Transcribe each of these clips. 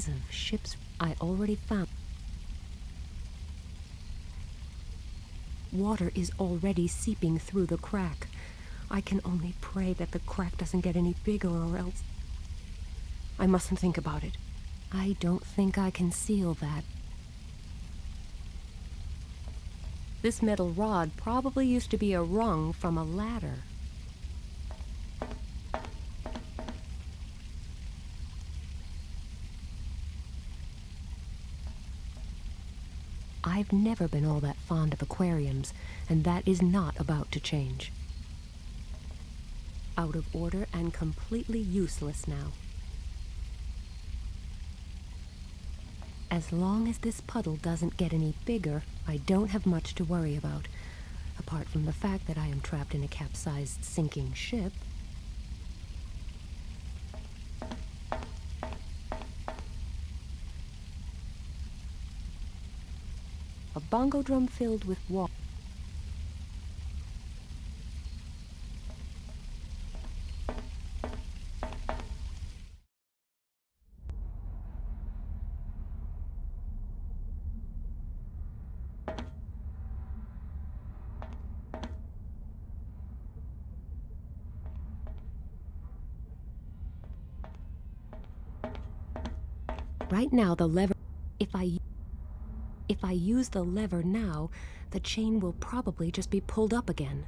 signs of ships I already found. Water is already seeping through the crack. I can only pray that the crack doesn't get any bigger, or else I mustn't think about it. I don't think I can seal that. This metal rod probably used to be a rung from a ladder. I've never been all that fond of aquariums, and that is not about to change. Out of order and completely useless now. As long as this puddle doesn't get any bigger, I don't have much to worry about, apart from the fact that I am trapped in a capsized, sinking ship. A bongo drum filled with water. Right now, the lever... If I use the lever now, the chain will probably just be pulled up again.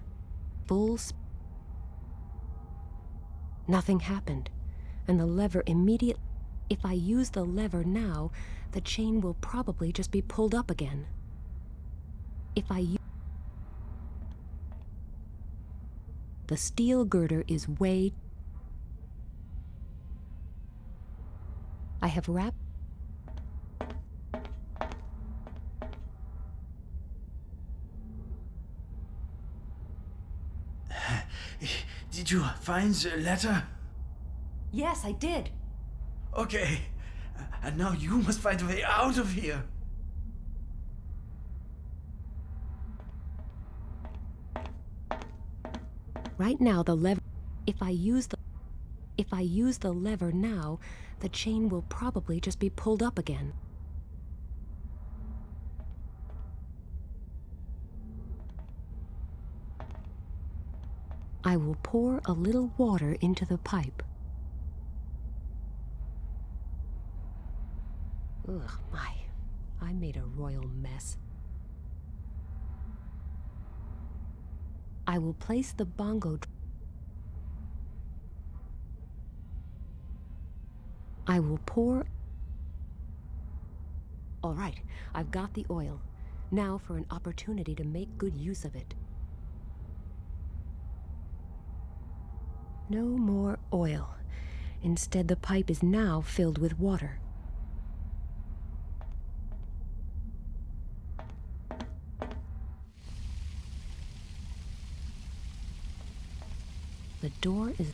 Nothing happened, and the lever immediately... If I use the lever now, the chain will probably just be pulled up again. The steel girder is way... I have wrapped... Did you find the letter? Yes, I did. Okay. And now you must find a way out of here. Right now, the lever... If I use the lever now, the chain will probably just be pulled up again. I will pour a little water into the pipe. Ugh, I made a royal mess. I will place the bongo... I will pour... All right, I've got the oil. Now for an opportunity to make good use of it. No more oil. Instead, the pipe is now filled with water. The door is...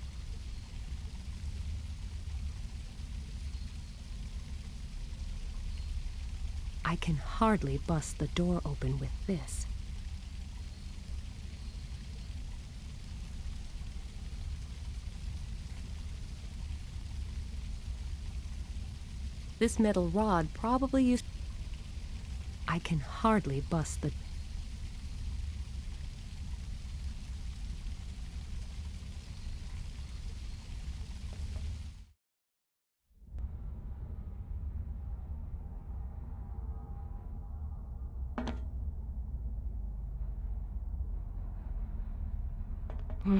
I can hardly bust the door open with this. This metal rod probably used... I can hardly bust the...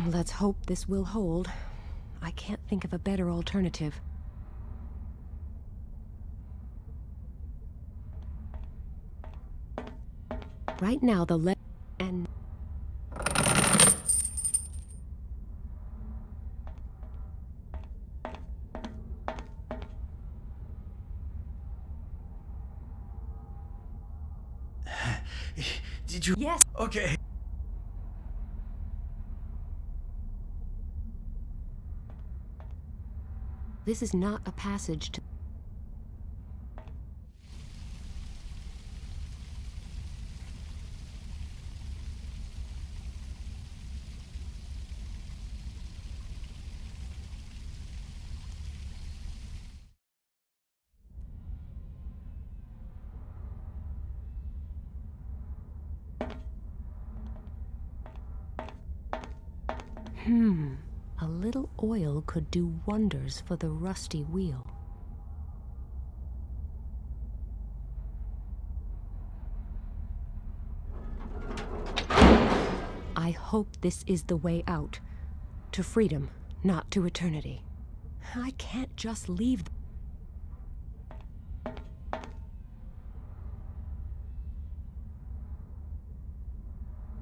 Let's hope this will hold. I can't think of a better alternative. Right now, the lever and... Did you... Yes! Okay. This is not a passage to... A little oil could do wonders for the rusty wheel. I hope this is the way out. To freedom, not to eternity. I can't just leave.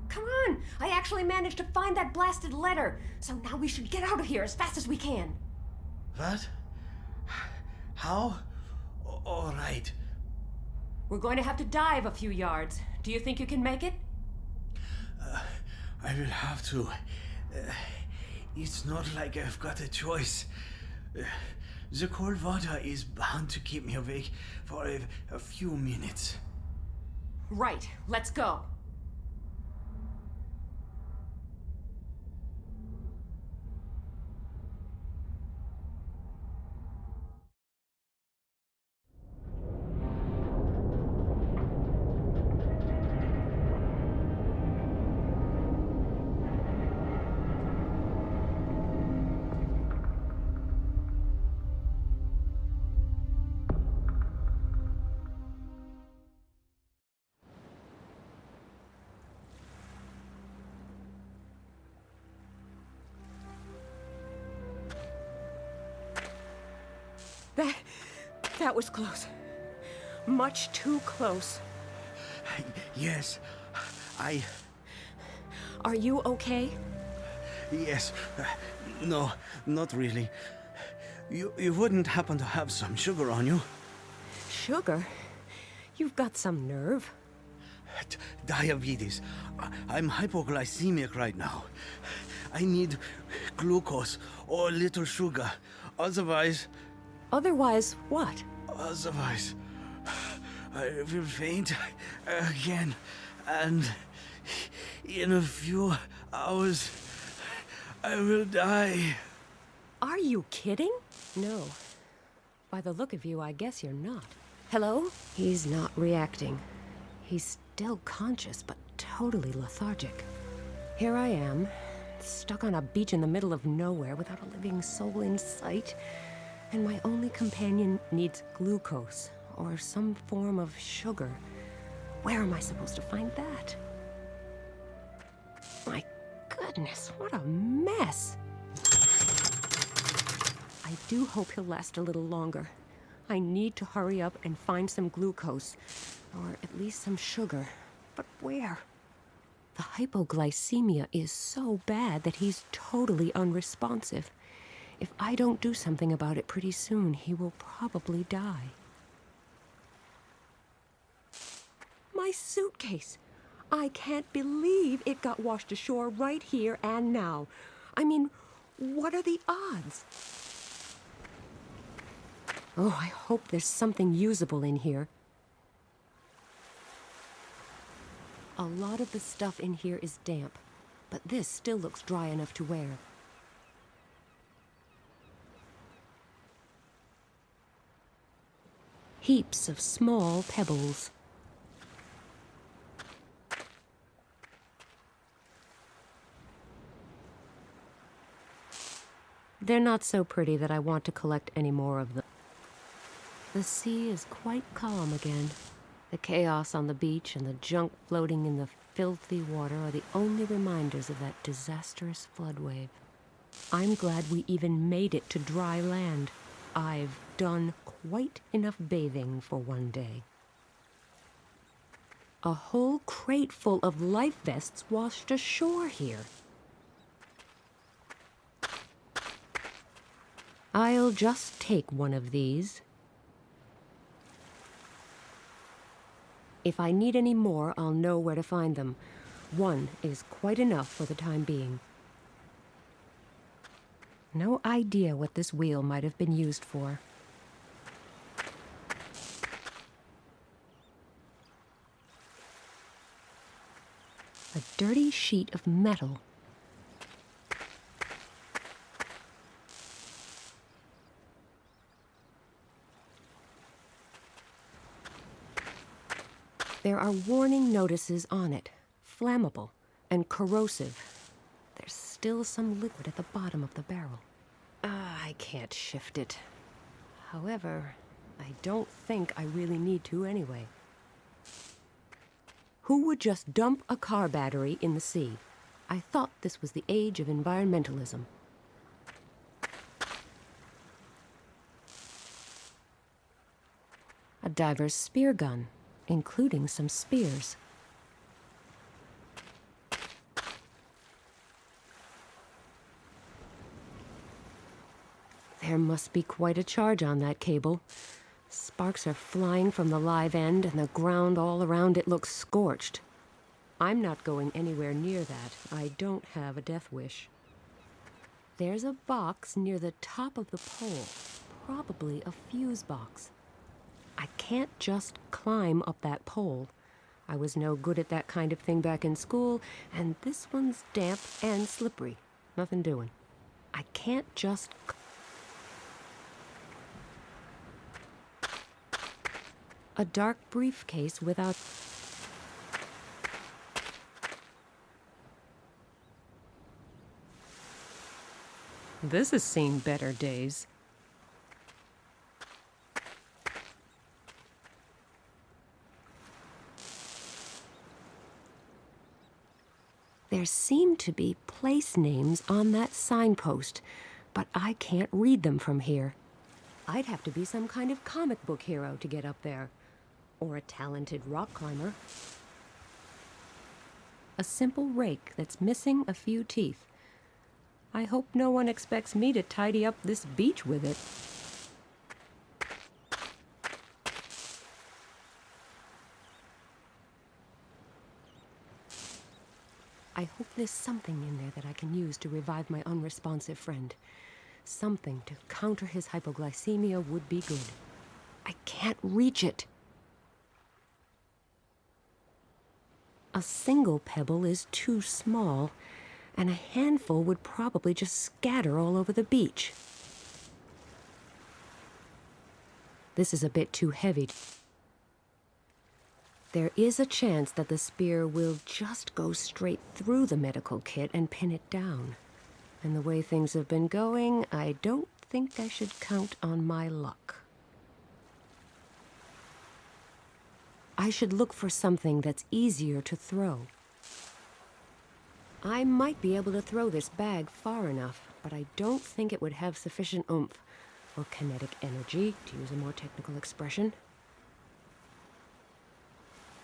Come on! I actually managed to find that blasted letter. So now we should get out of here as fast as we can. What? How? All right. We're going to have to dive a few yards. Do you think you can make it? I will have to. It's not like I've got a choice. The cold water is bound to keep me awake for a few minutes. Right, let's go. That was close. Much too close. Yes, Are you okay? Yes. No, not really. You wouldn't happen to have some sugar on you? Sugar? You've got some nerve. Diabetes. I'm hypoglycemic right now. I need glucose or a little sugar. Otherwise, Otherwise, what? Otherwise, I will faint again, and in a few hours, I will die. Are you kidding? No. By the look of you, I guess you're not. Hello? He's not reacting. He's still conscious, but totally lethargic. Here I am, stuck on a beach in the middle of nowhere without a living soul in sight. And my only companion needs glucose, or some form of sugar. Where am I supposed to find that? My goodness, what a mess! I do hope he'll last a little longer. I need to hurry up and find some glucose, or at least some sugar. But where? The hypoglycemia is so bad that he's totally unresponsive. If I don't do something about it pretty soon, he will probably die. My suitcase! I can't believe it got washed ashore right here and now. I mean, what are the odds? Oh, I hope there's something usable in here. A lot of the stuff in here is damp, but this still looks dry enough to wear. Heaps of small pebbles. They're not so pretty that I want to collect any more of them. The sea is quite calm again. The chaos on the beach and the junk floating in the filthy water are the only reminders of that disastrous flood wave. I'm glad we even made it to dry land. I've done quite enough bathing for one day. A whole crate full of life vests washed ashore here. I'll just take one of these. If I need any more, I'll know where to find them. One is quite enough for the time being. No idea what this wheel might have been used for. A dirty sheet of metal. There are warning notices on it, flammable and corrosive. there's still some liquid at the bottom of the barrel. I can't shift it. However, I don't think I really need to anyway. Who would just dump a car battery in the sea? I thought this was the age of environmentalism. A diver's spear gun, including some spears. There must be quite a charge on that cable. Sparks are flying from the live end, and the ground all around it looks scorched. I'm not going anywhere near that. I don't have a death wish. There's a box near the top of the pole, probably a fuse box. I can't just climb up that pole. I was no good at that kind of thing back in school, and this one's damp and slippery. Nothing doing. I can't just... A dark briefcase without... This has seen better days. There seem to be place names on that signpost, but I can't read them from here. I'd have to be some kind of comic book hero to get up there. Or a talented rock climber. A simple rake that's missing a few teeth. I hope no one expects me to tidy up this beach with it. I hope there's something in there that I can use to revive my unresponsive friend. Something to counter his hypoglycemia would be good. I can't reach it. A single pebble is too small, and a handful would probably just scatter all over the beach. This is a bit too heavy. There is a chance that the spear will just go straight through the medical kit and pin it down. And the way things have been going, I don't think I should count on my luck. I should look for something that's easier to throw. I might be able to throw this bag far enough, but I don't think it would have sufficient oomph, or kinetic energy, to use a more technical expression.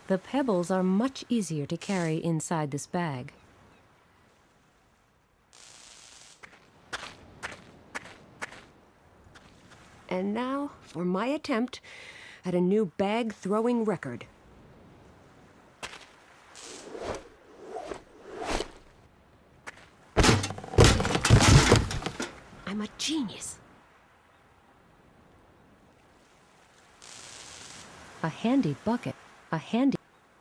The pebbles are much easier to carry inside this bag. And now for my attempt at a new bag-throwing record. I'm a genius. A handy bucket.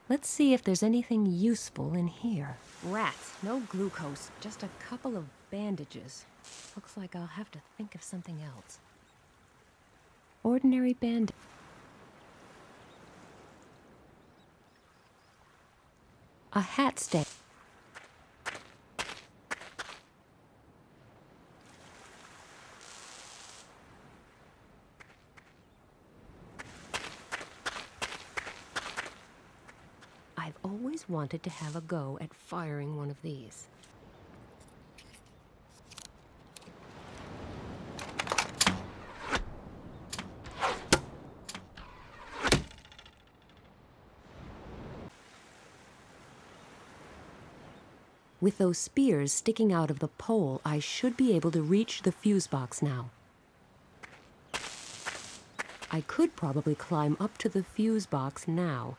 Let's see if there's anything useful in here. Rats, no glucose, just a couple of bandages. Looks like I'll have to think of something else. Ordinary bandage. A hat stand. I've always wanted to have a go at firing one of these. With those spears sticking out of the pole, I should be able to reach the fuse box now. I could probably climb up to the fuse box now,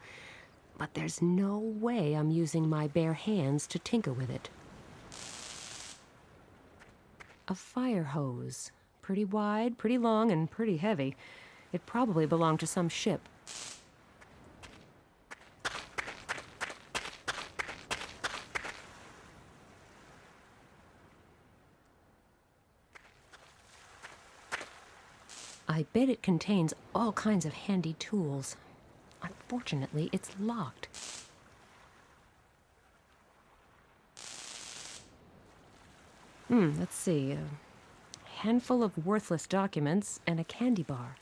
but there's no way I'm using my bare hands to tinker with it. A fire hose. Pretty wide, pretty long, and pretty heavy. It probably belonged to some ship. I bet it contains all kinds of handy tools. Unfortunately, it's locked. Let's see. A handful of worthless documents and a candy bar.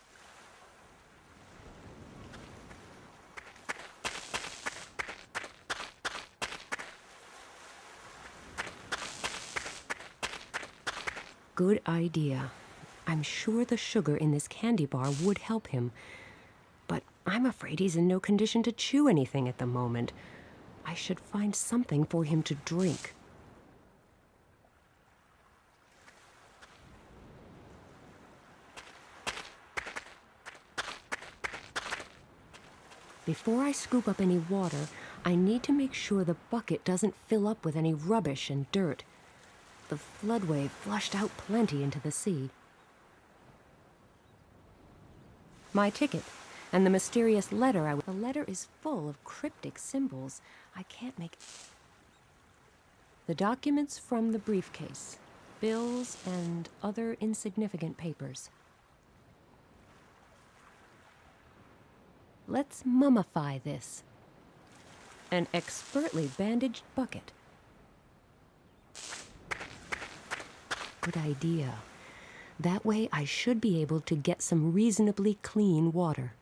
Good idea. I'm sure the sugar in this candy bar would help him, but I'm afraid he's in no condition to chew anything at the moment. I should find something for him to drink. Before I scoop up any water, I need to make sure the bucket doesn't fill up with any rubbish and dirt. The flood wave flushed out plenty into the sea. My ticket, and the mysterious letter The letter is full of cryptic symbols. I can't make... The documents from the briefcase, bills, and other insignificant papers. Let's mummify this. An expertly bandaged bucket. Good idea. That way I should be able to get some reasonably clean water.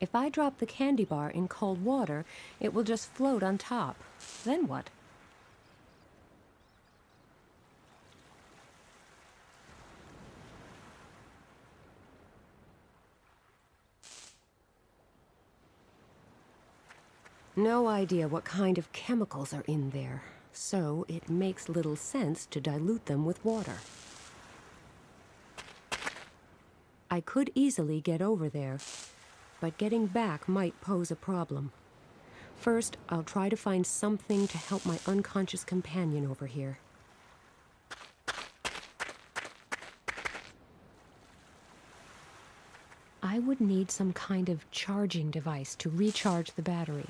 If I drop the candy bar in cold water, it will just float on top. Then what? No idea what kind of chemicals are in there, so it makes little sense to dilute them with water. I could easily get over there, but getting back might pose a problem. First, I'll try to find something to help my unconscious companion over here. I would need some kind of charging device to recharge the battery.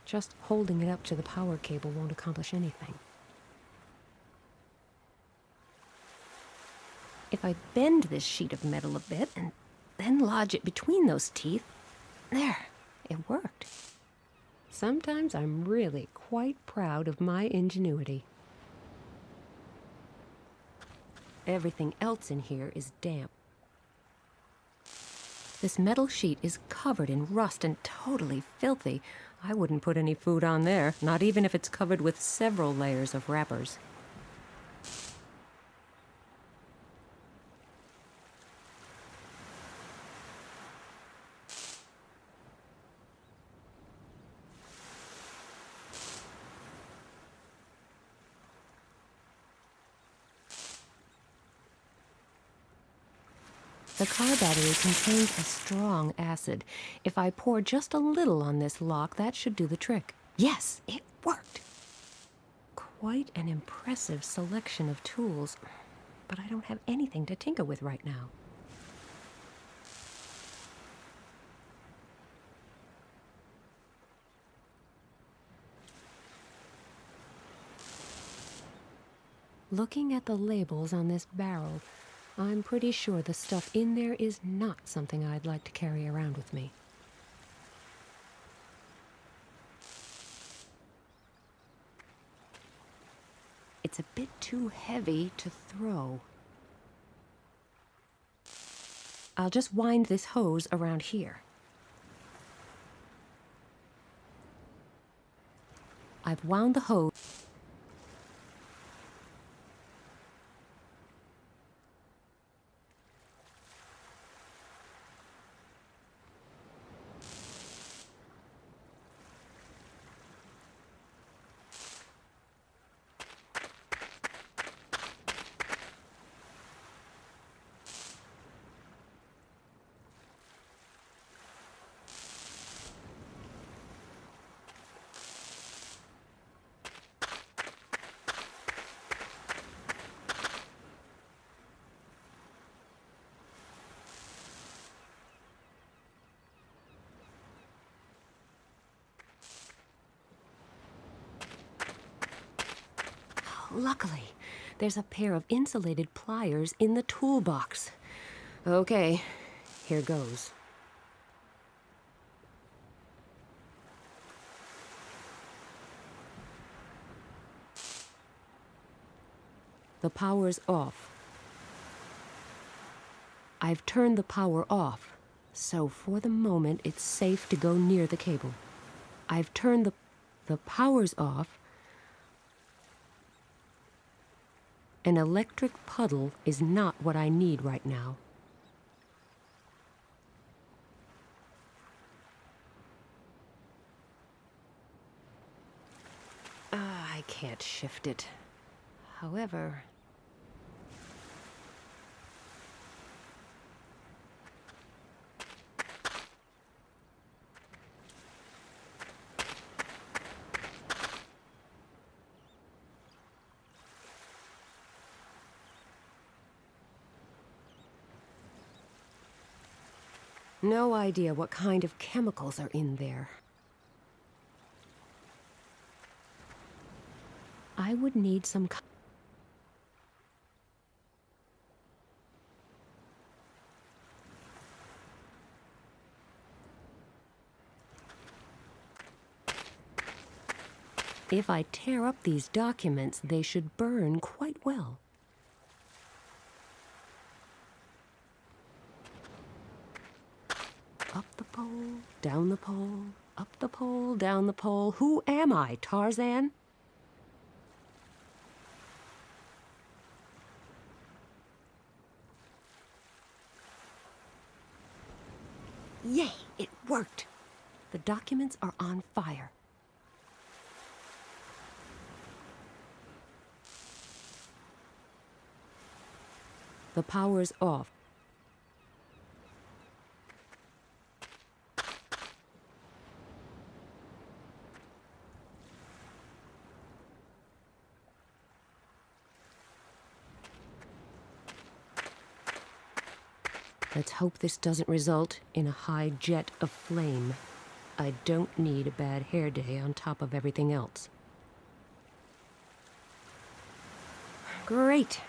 Just holding it up to the power cable won't accomplish anything. If I bend this sheet of metal a bit and then lodge it between those teeth, there, it worked. Sometimes I'm really quite proud of my ingenuity. Everything else in here is damp. This metal sheet is covered in rust and totally filthy. I wouldn't put any food on there, not even if it's covered with several layers of wrappers. The car battery contains a strong acid. If I pour just a little on this lock, that should do the trick. Yes, it worked! Quite an impressive selection of tools, but I don't have anything to tinker with right now. Looking at the labels on this barrel, I'm pretty sure the stuff in there is not something I'd like to carry around with me. It's a bit too heavy to throw. I'll just wind this hose around here. I've wound the hose. Luckily, there's a pair of insulated pliers in the toolbox. Okay, here goes. The power's off. I've turned the power off, so for the moment it's safe to go near the cable. I've turned the power's off. An electric puddle is not what I need right now. I can't shift it. However... No idea what kind of chemicals are in there. I would need some... If I tear up these documents, they should burn quite well. Up the pole, down the pole, up the pole, down the pole. Who am I, Tarzan? Yay, it worked. The documents are on fire. The power's off. Let's hope this doesn't result in a high jet of flame. I don't need a bad hair day on top of everything else. Great!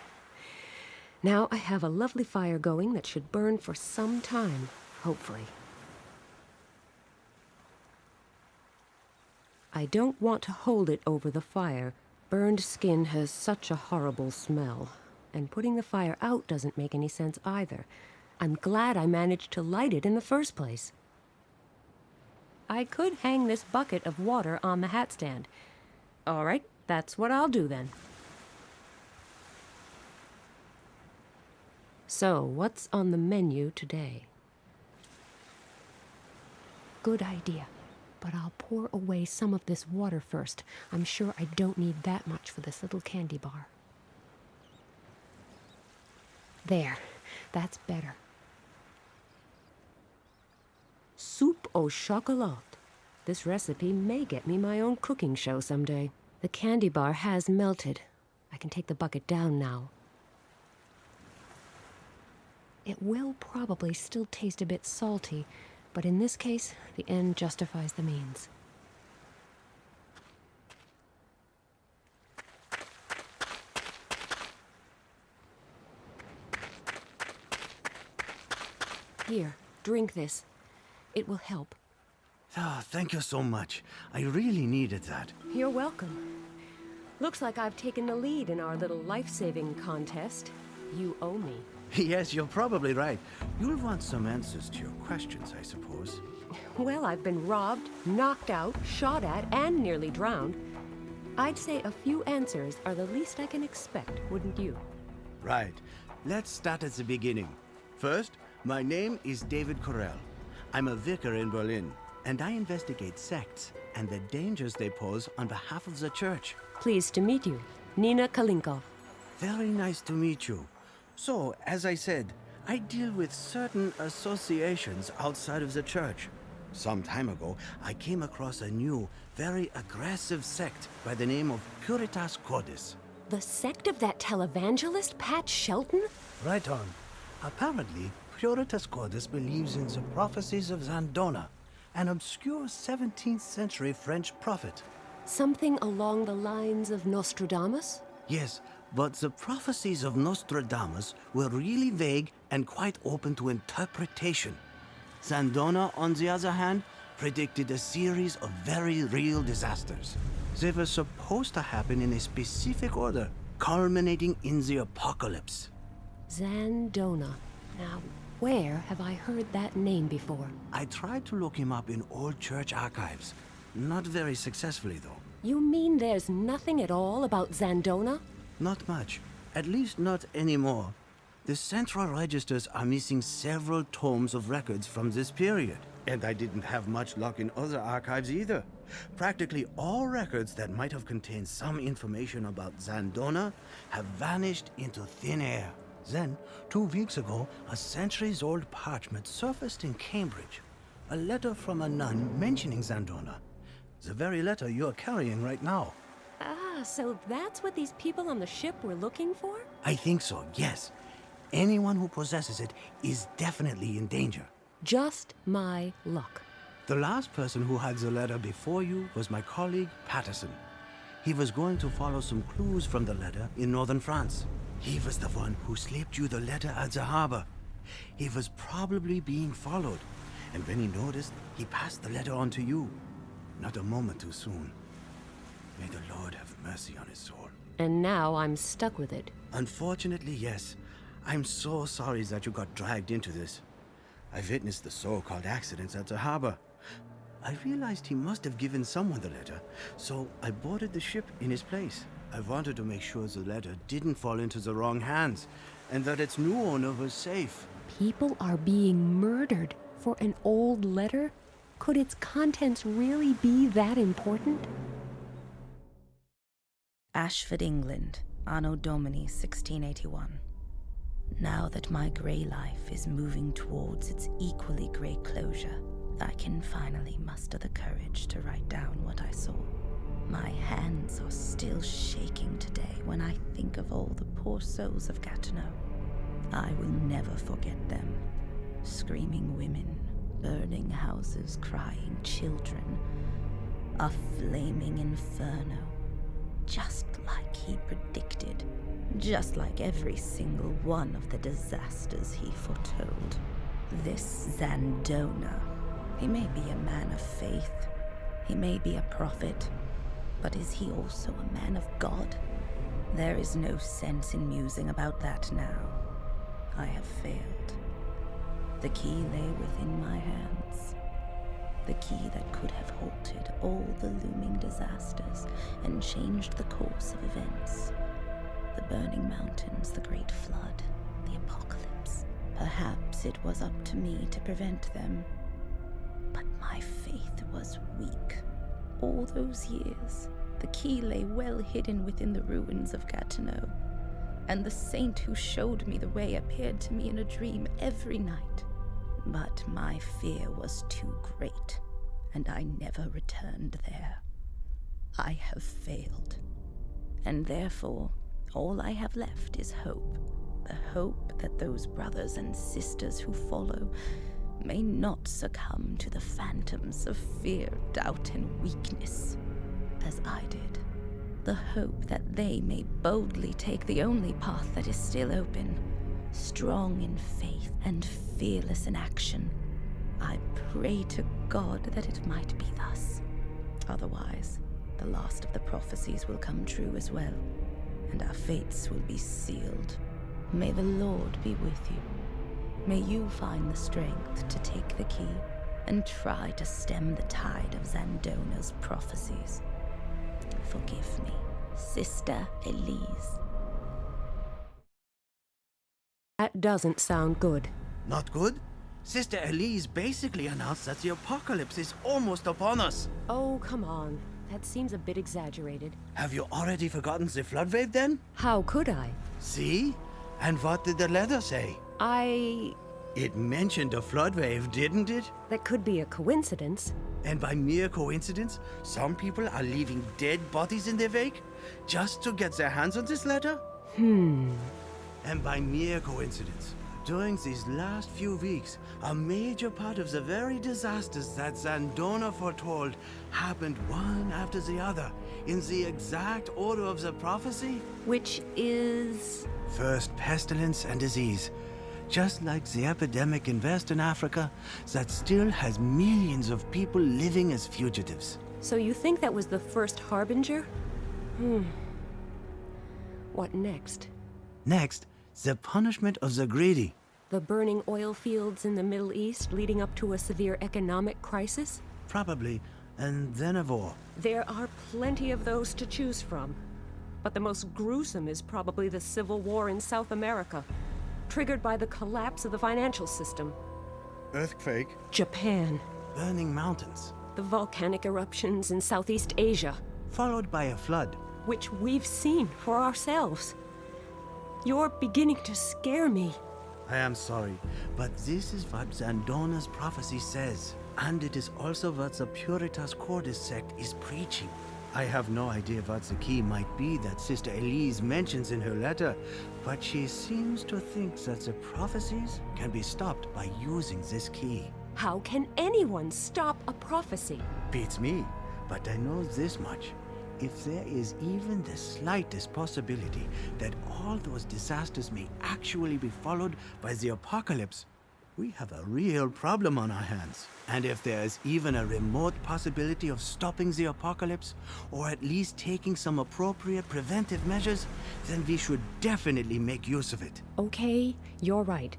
Now I have a lovely fire going that should burn for some time, hopefully. I don't want to hold it over the fire. Burned skin has such a horrible smell, and putting the fire out doesn't make any sense either. I'm glad I managed to light it in the first place. I could hang this bucket of water on the hat stand. All right, that's what I'll do then. So, what's on the menu today? Good idea, but I'll pour away some of this water first. I'm sure I don't need that much for this little candy bar. There, that's better. Soup au chocolat. This recipe may get me my own cooking show someday. The candy bar has melted. I can take the bucket down now. It will probably still taste a bit salty, but in this case, the end justifies the means. Here, drink this. It will help. Oh, thank you so much. I really needed that. You're welcome. Looks like I've taken the lead in our little life-saving contest. You owe me. Yes, you're probably right. You'll want some answers to your questions, I suppose. Well, I've been robbed, knocked out, shot at, and nearly drowned. I'd say a few answers are the least I can expect, wouldn't you? Right. Let's start at the beginning. First, my name is David Corell. I'm a vicar in Berlin, and I investigate sects and the dangers they pose on behalf of the church. Pleased to meet you. Nina Kalenkow. Very nice to meet you. So, as I said, I deal with certain associations outside of the church. Some time ago, I came across a new, very aggressive sect by the name of Puritas Cordis. The sect of that televangelist, Pat Shelton? Right on. Apparently, Puritas Cordis believes in the prophecies of Zandona, an obscure 17th century French prophet. Something along the lines of Nostradamus? Yes, but the prophecies of Nostradamus were really vague and quite open to interpretation. Zandona, on the other hand, predicted a series of very real disasters. They were supposed to happen in a specific order, culminating in the apocalypse. Zandona. Now, where have I heard that name before? I tried to look him up in old church archives. Not very successfully, though. You mean there's nothing at all about Zandona? Not much. At least not anymore. The central registers are missing several tomes of records from this period. And I didn't have much luck in other archives either. Practically all records that might have contained some information about Zandona have vanished into thin air. Then, 2 weeks ago, a centuries-old parchment surfaced in Cambridge. A letter from a nun mentioning Zandona. The very letter you're carrying right now. Ah, so that's what these people on the ship were looking for? I think so, yes. Anyone who possesses it is definitely in danger. Just my luck. The last person who had the letter before you was my colleague, Patterson. He was going to follow some clues from the letter in northern France. He was the one who slipped you the letter at the harbor. He was probably being followed, and when he noticed, he passed the letter on to you. Not a moment too soon. May the Lord have mercy on his soul. And now I'm stuck with it. Unfortunately, yes. I'm so sorry that you got dragged into this. I witnessed the so-called accidents at the harbor. I realized he must have given someone the letter, so I boarded the ship in his place. I wanted to make sure the letter didn't fall into the wrong hands, and that its new owner was safe. People are being murdered for an old letter? Could its contents really be that important? Ashford, England, Anno Domini 1681. Now that my grey life is moving towards its equally grey closure, I can finally muster the courage to write down what I saw. My hands are still shaking today when I think of all the poor souls of Gatineau. I will never forget them. Screaming women, burning houses, crying children. A flaming inferno. Just like he predicted. Just like every single one of the disasters he foretold. This Zandona, he may be a man of faith. He may be a prophet. But is he also a man of God? There is no sense in musing about that now. I have failed. The key lay within my hands. The key that could have halted all the looming disasters and changed the course of events. The burning mountains, the great flood, the apocalypse. Perhaps it was up to me to prevent them. But my faith was weak. All those years, the key lay well hidden within the ruins of Gatineau, and the saint who showed me the way appeared to me in a dream every night. But my fear was too great, and I never returned there. I have failed, and therefore, all I have left is hope. The hope that those brothers and sisters who follow may not succumb to the phantoms of fear, doubt, and weakness, as I did. The hope that they may boldly take the only path that is still open, strong in faith and fearless in action. I pray to God that it might be thus. Otherwise, the last of the prophecies will come true as well, and our fates will be sealed. May the Lord be with you. May you find the strength to take the key and try to stem the tide of Zandona's prophecies. Forgive me, Sister Elise. That doesn't sound good. Not good? Sister Elise basically announced that the apocalypse is almost upon us. Oh, come on. That seems a bit exaggerated. Have you already forgotten the flood wave then? How could I? See? And what did the letter say? It mentioned a flood wave, didn't it? That could be a coincidence. And by mere coincidence, some people are leaving dead bodies in their wake just to get their hands on this letter? And by mere coincidence, during these last few weeks, a major part of the very disasters that Zandona foretold happened one after the other, in the exact order of the prophecy. Which is... First pestilence and disease, just like the epidemic in Western Africa that still has millions of people living as fugitives. So you think that was the first harbinger? What next? Next, the punishment of the greedy. The burning oil fields in the Middle East leading up to a severe economic crisis? Probably, and then a war. There are plenty of those to choose from. But the most gruesome is probably the Civil War in South America, triggered by the collapse of the financial system. Earthquake? Japan. Burning mountains. The volcanic eruptions in Southeast Asia, Followed by a flood. which we've seen for ourselves. You're beginning to scare me. I am sorry, but this is what Zandona's prophecy says. And it is also what the Puritas Cordis sect is preaching. I have no idea what the key might be that Sister Elise mentions in her letter, but she seems to think that the prophecies can be stopped by using this key. How can anyone stop a prophecy? Beats me, but I know this much. If there is even the slightest possibility that all those disasters may actually be followed by the apocalypse, we have a real problem on our hands. And if there is even a remote possibility of stopping the apocalypse, or at least taking some appropriate preventive measures, then we should definitely make use of it. Okay, you're right.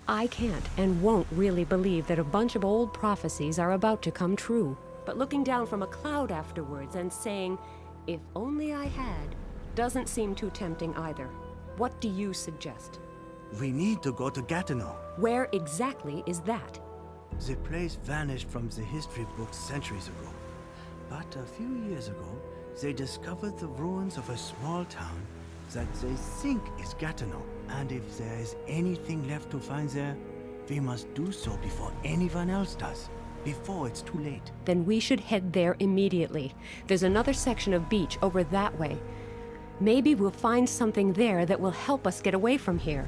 I can't and won't really believe that a bunch of old prophecies are about to come true. But looking down from a cloud afterwards and saying, if only I had, doesn't seem too tempting either. What do you suggest? We need to go to Gatineau. Where exactly is that? The place vanished from the history books centuries ago. But a few years ago, they discovered the ruins of a small town that they think is Gatineau. And if there is anything left to find there, we must do so before anyone else does. Before it's too late. Then we should head there immediately. There's another section of beach over that way. Maybe we'll find something there that will help us get away from here.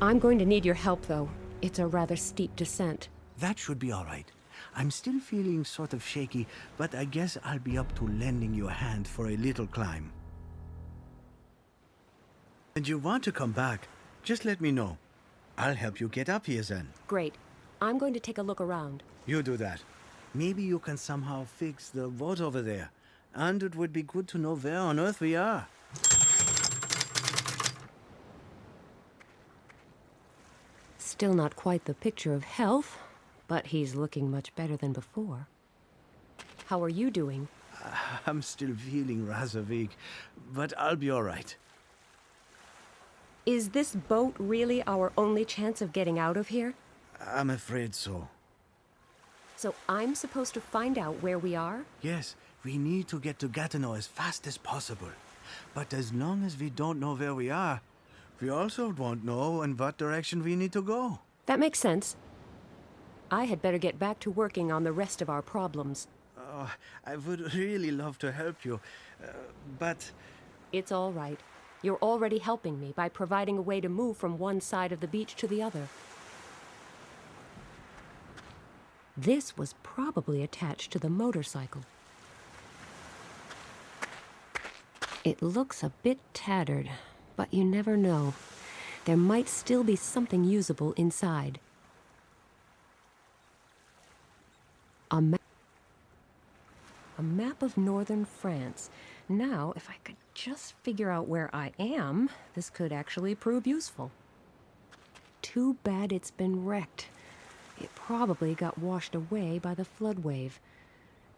I'm going to need your help, though. It's a rather steep descent. That should be all right. I'm still feeling sort of shaky, but I guess I'll be up to lending you a hand for a little climb. And you want to come back, just let me know. I'll help you get up here then. Great. I'm going to take a look around. You do that. Maybe you can somehow fix the boat over there. And it would be good to know where on earth we are. Still not quite the picture of health, but he's looking much better than before. How are you doing? I'm still feeling rather weak, but I'll be all right. Is this boat really our only chance of getting out of here? I'm afraid so. So I'm supposed to find out where we are? Yes, we need to get to Gatineau as fast as possible. But as long as we don't know where we are, we also won't know in what direction we need to go. That makes sense. I had better get back to working on the rest of our problems. Oh, I would really love to help you, but... It's all right. You're already helping me by providing a way to move from one side of the beach to the other. This was probably attached to the motorcycle. It looks a bit tattered, but you never know. There might still be something usable inside. A map of northern France. Now, if I could just figure out where I am, this could actually prove useful. Too bad it's been wrecked. It probably got washed away by the flood wave.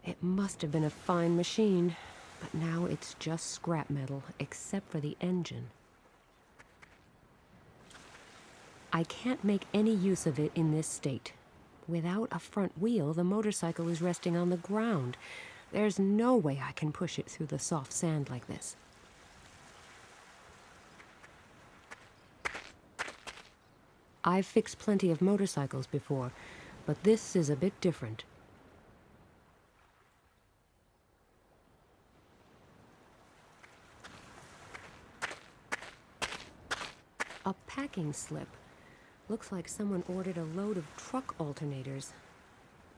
It must have been a fine machine, but now it's just scrap metal, except for the engine. I can't make any use of it in this state. Without a front wheel, the motorcycle is resting on the ground. There's no way I can push it through the soft sand like this. I've fixed plenty of motorcycles before, but this is a bit different. A packing slip. Looks like someone ordered a load of truck alternators.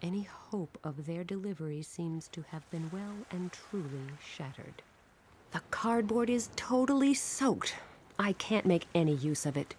Any hope of their delivery seems to have been well and truly shattered. The cardboard is totally soaked. I can't make any use of it.